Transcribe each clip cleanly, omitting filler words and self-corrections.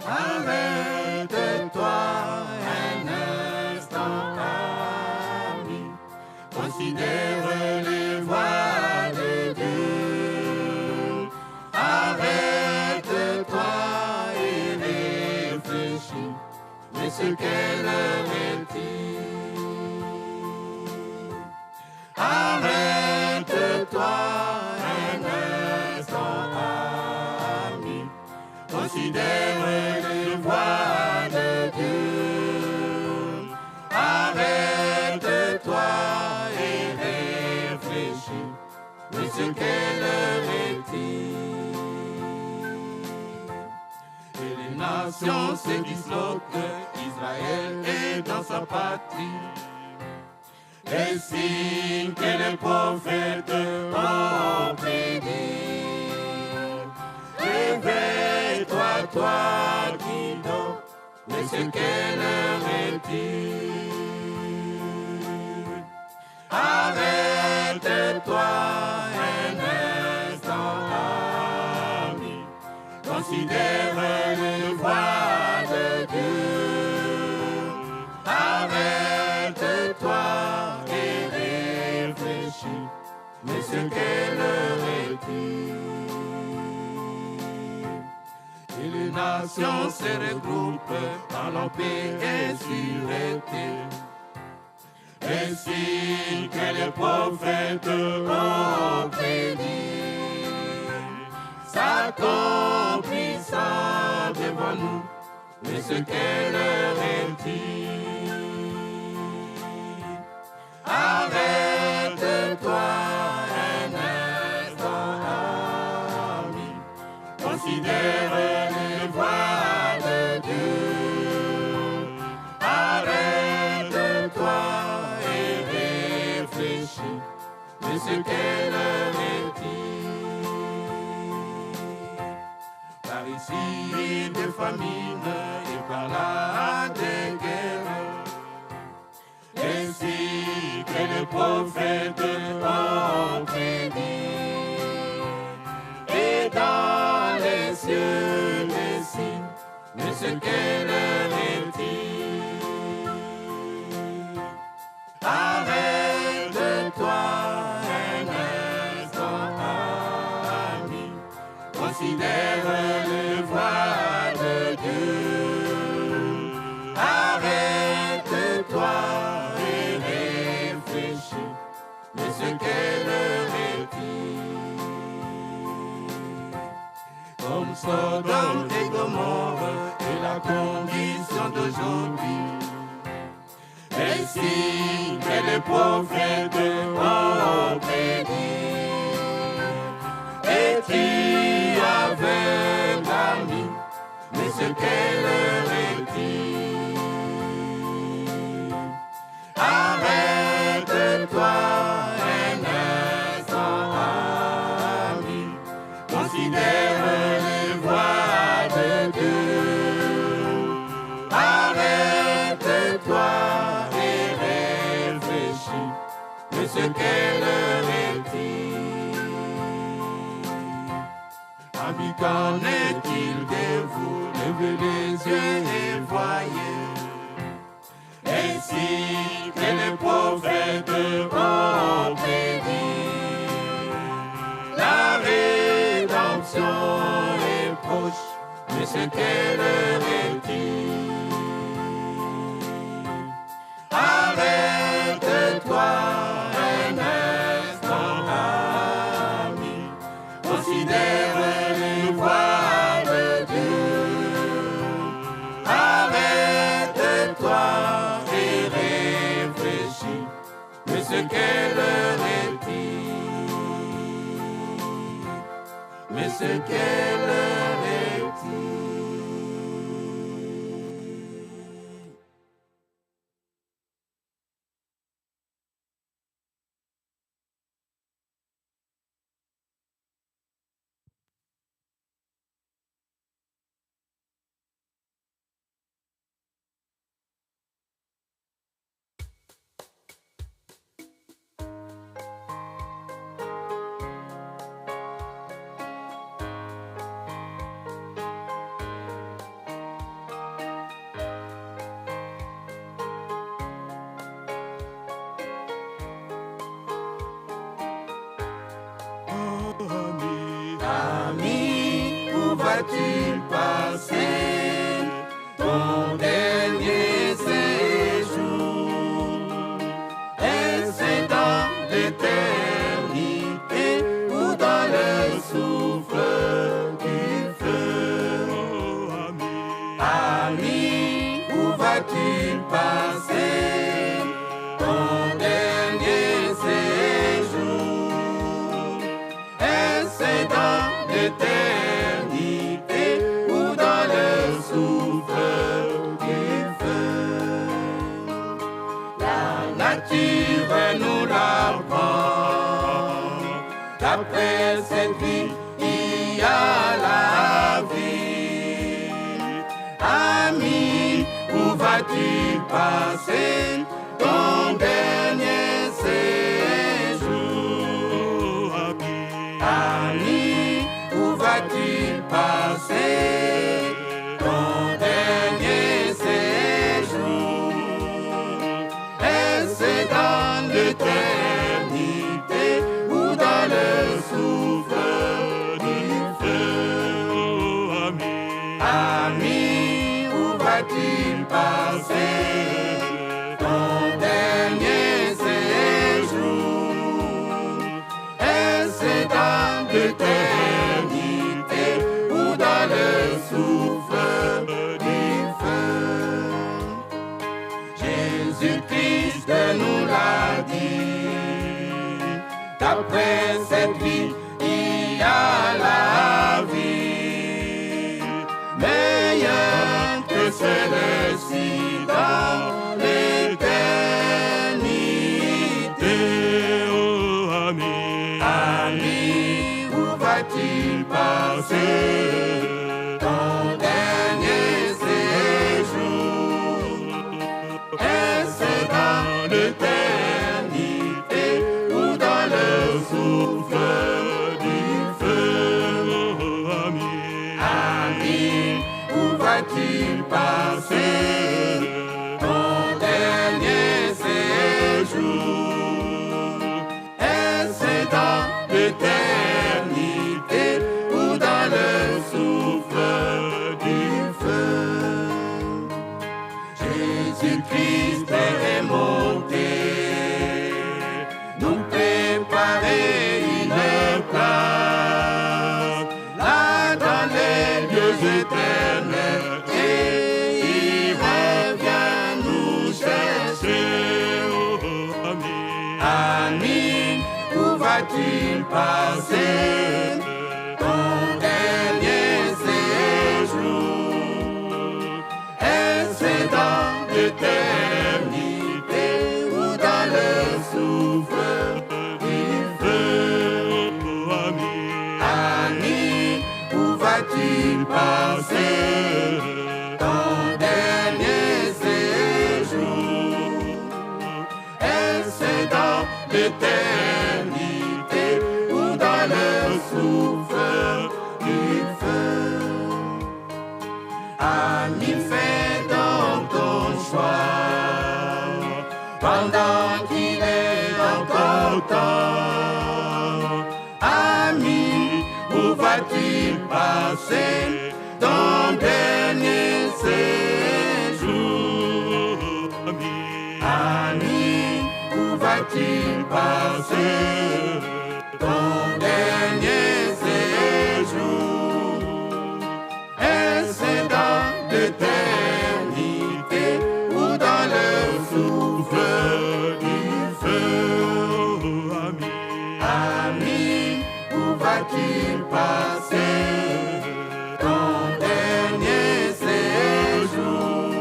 Arrête-toi un instant, ami. Considère les voies de Dieu. Arrête-toi et réfléchis. Mais ce qu'elle est-il? Arrête-toi un instant, ami. Considère les voies de Dieu. Arrête-toi et réfléchis. Mais ce qu'elle est-il? Et les nations se disloquent, Israël est dans sa patrie. Les signes que les prophètes ont prédits. Réveille-toi, toi qui dors, mais ce qu'elle est-il? Arrête-toi un instant, ami. Considère les voies de Dieu. Arrête-toi et réfléchis. Mais ce qu'elle est-il? Et les nations se regroupent dans leur paix et sûreté. Les signes que les prophètes ont prédits s'accomplissant devant nous. Mais ce qu'elle est-il? Arrête-toi un instant, ami. Considère les voies de Dieu. Arrête-toi et réfléchis. Mais ce qu'elle est-il? Par ici des famines et par là des guerres. Les signes que les prophètes ont prédits. Et dans les cieux des signes. Mais ce qu'elle est-il? Arrête-toi un instant, ami. Considère les voies de Dieu. Arrête-toi et réfléchis. Mais ce qu'elle est-il? Comme Sodome et Gomorrhe et la condition d'aujourd'hui. Les signes que les prophètes ont prédits. Et tu avais ami, mais ce qu'elle est-il? Arrête-toi un instant, ami. Considère les voies de Dieu. Arrête-toi et réfléchis. Mais ce qu'elle est-il? Ami, qu'en est-il de vous? Levez les yeux et voyez. Et si que les prophètes ont prédit, la rédemption est proche. Mais ce qu'elle est-il? Arrête-toi un instant, ami. Considère les voies de Dieu. Arrête-toi et réfléchis. Mais ce qu'elle est-il? Mais ce qu'elle est-il? vas-tu passer ton dernier séjour? Est-ce dans l'éternité ou dans le souffle du feu? Ami, où vas-tu passer ton dernier séjour? Est-ce dans l'éternité ou dans le souffle du feu? La nature nous l'apprend, qu'après cette vie, il y a la vie. Ami, où vas-tu passer ton dernier séjour? Ami, où vas-tu passer ton dernier séjour? Est-ce dans l'éternité ou dans le souffle du feu? Ami, où vas-tu passer ton dernier séjour? Est-ce dans l'éternité ou dans le souffle du feu? Jésus-Christ nous l'a dit, qu'après cette vie, il y a la vie. Meilleur que celle-ci dans l'éternité. Oh, ami, Ami, où vas-tu passer ton dernier séjour? Est-ce dans l'éternité ou dans le souffle du feu? oh, ami, Ami, où vas-tu passer ton dernier séjour? Est-ce dans l'éternité ou dans le souffle du feu? Jésus-Christ est monté, nous préparer une place, là dans les lieux éternels, et il revient nous chercher. oh, ami, Ami, où vas-tu passer ton dernier séjour? Est-ce dans l'éternité ou dans le souffle du feu? oh, ami, Ami, où vas-tu passer ton dernier séjour? Est-ce dans l'éternité ou dans le souffle du feu? Ami, fais donc ton choix pendant qu'il est encore temps. Ami, où vas-tu passer ton dernier séjour? oh, ami, Ami, où vas-tu passer ton dernier séjour? Est-ce dans l'éternité ou dans le souffle du feu? oh, ami, Ami, où vas-tu passer ton dernier séjour?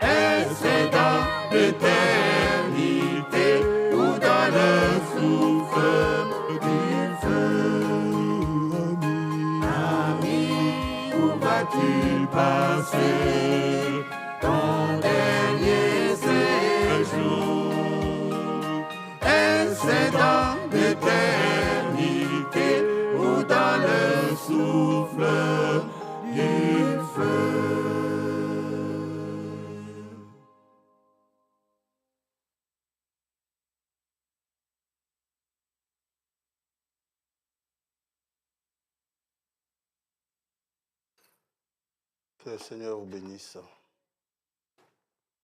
Est-ce dans l'éternité ou dans le souffle du feu? Ami, où vas-tu passer ton dernier séjour? Est-ce dans l'éternité ou dans le souffle du feu? Que le Seigneur vous bénisse.